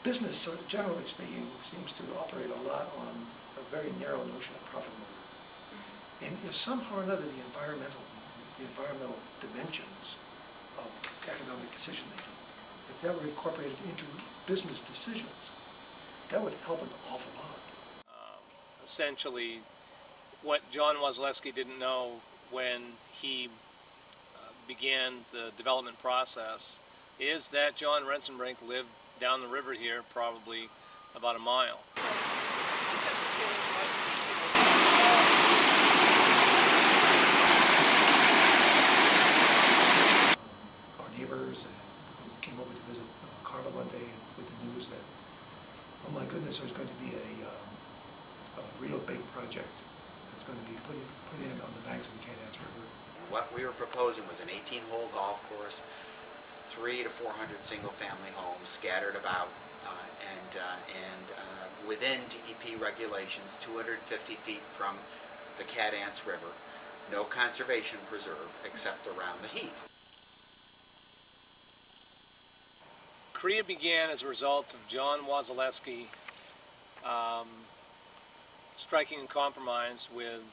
Business, sort of generally speaking, seems to operate a lot on a very narrow notion of profit motive. And if somehow or another the environmental dimensions of economic decision making, if that were incorporated into business decisions, that would help an awful lot. Essentially, what John Wasileski didn't know when he began the development process is that John Rensenbrink lived down the river here, probably about a mile. Our neighbors came over to visit Carla one day with the news that, oh my goodness, there's going to be a real big project that's going to be put in on the banks of the Cathance River. What we were proposing was an 18-hole golf course, 300 to 400 single-family homes scattered about, and within DEP regulations, 250 feet from the Cathance River, no conservation preserve except around the heath. CREA began as a result of John Wasileski striking a compromise with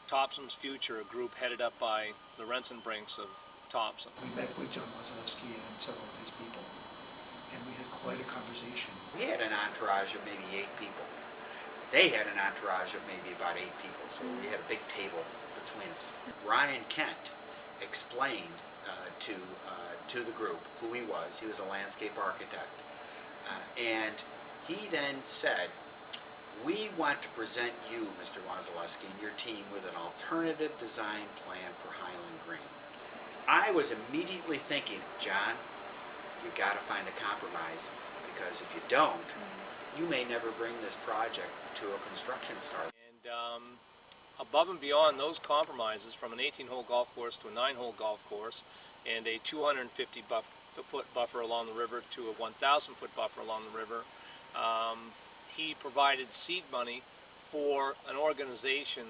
Topsham's Future, a group headed up by the Rensenbrinks of Topsham. We met with John Wasileski and several of his people, and we had quite a conversation. We had an entourage of maybe 8 people. They had an entourage of maybe about 8 people, so we had a big table between us. Brian Kent explained to the group who he was. He was a landscape architect. And he then said, "We want to present you, Mr. Wasileski, and your team with an alternative design plan for Highland Green." I was immediately thinking, John, you got to find a compromise, because if you don't, you may never bring this project to a construction start. And above and beyond those compromises, from an 18-hole golf course to a 9-hole golf course, and a 250-foot buffer along the river to a 1,000-foot buffer along the river, he provided seed money for an organization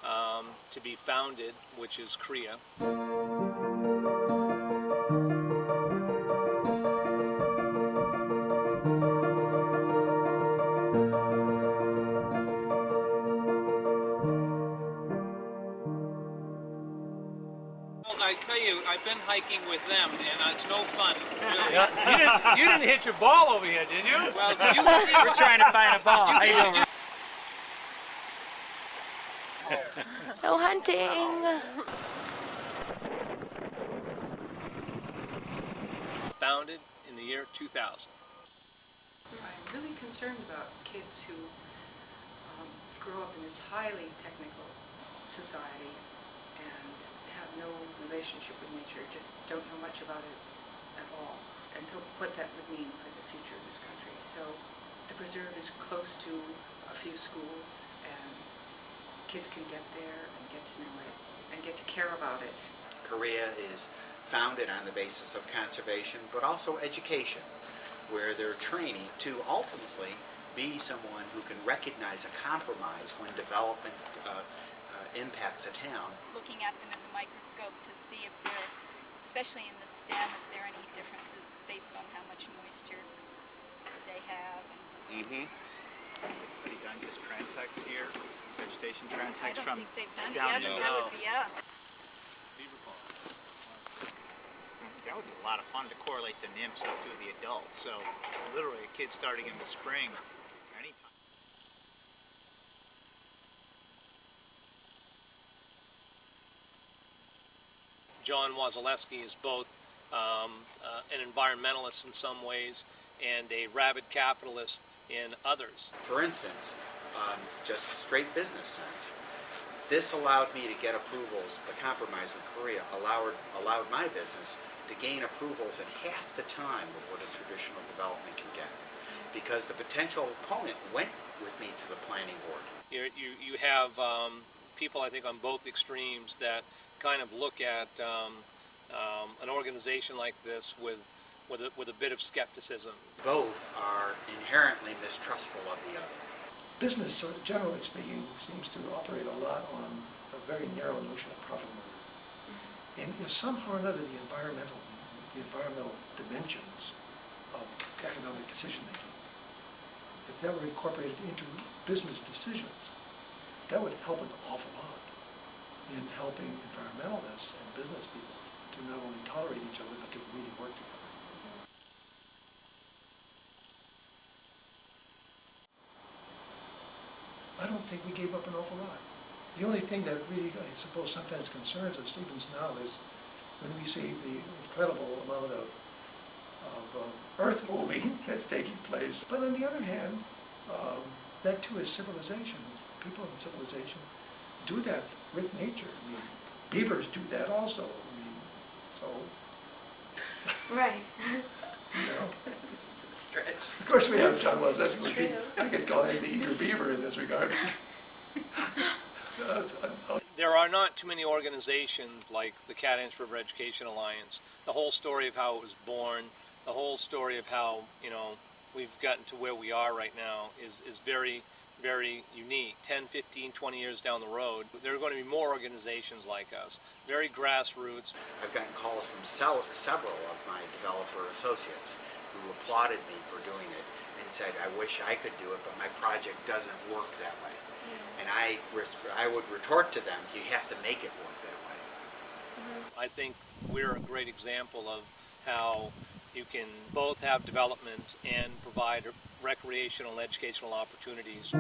to be founded, which is CREA. I tell you, I've been hiking with them, and it's no fun. Really. Yeah, you didn't hit your ball over here, did you? Well, did you We're trying to find a ball. How you doing? No hunting. Founded in the year 2000. I'm really concerned about kids who grow up in this highly technical society and have no relationship with nature, just don't know much about it at all, and what that would mean for the future of this country. So the preserve is close to a few schools, and kids can get there and get to know it and get to care about it. CREA is founded on the basis of conservation, but also education, where they're training to ultimately be someone who can recognize a compromise when development impacts a town. Looking at them in the microscope to see if they're, especially in the stem, if there are any differences based on how much moisture they have. Have you done just transects here? Vegetation transects I from don't think they've done it down yet, but below? that would be, yeah. That would be a lot of fun to correlate the nymphs up to the adults. So literally a kid starting in the spring, anytime. John Wasileski is both an environmentalist in some ways and a rabid capitalist in others. For instance, just straight business sense, this allowed me to get approvals. The compromise with CREA allowed my business to gain approvals in half the time of what a traditional development can get, because the potential opponent went with me to the planning board. You have people, I think, on both extremes that kind of look at an organization like this with a bit of skepticism. Both are inherently mistrustful of the other. Business, sort of generally speaking, seems to operate a lot on a very narrow notion of profit motive. And if somehow or another the environmental dimensions of economic economic decision-making. If that were incorporated into business decisions, that would help an awful lot in helping environmentalists and business people to not only tolerate each other, but to really work together. I don't think we gave up an awful lot. The only thing that really, I suppose, sometimes concerns us, even now, is when we see the incredible amount of earth moving that's taking place. But on the other hand, that too is civilization. People in civilization do that with nature. I mean, beavers do that also. I mean, so, Right. you know. It's a stretch. Of course we have John Wasileski. It's true. I could call him the eager beaver in this regard. There are not too many organizations like the Cathance Preserve Education Alliance. The whole story of how it was born, the whole story of how, we've gotten to where we are right now is very, very unique. 10, 15, 20 years down the road, there are going to be more organizations like us, very grassroots. I've gotten calls from several of my developer associates who applauded me for doing it and said, I wish I could do it, but my project doesn't work that way. And I would retort to them, you have to make it work that way. I think we're a great example of how you can both have development and provide recreational and educational opportunities.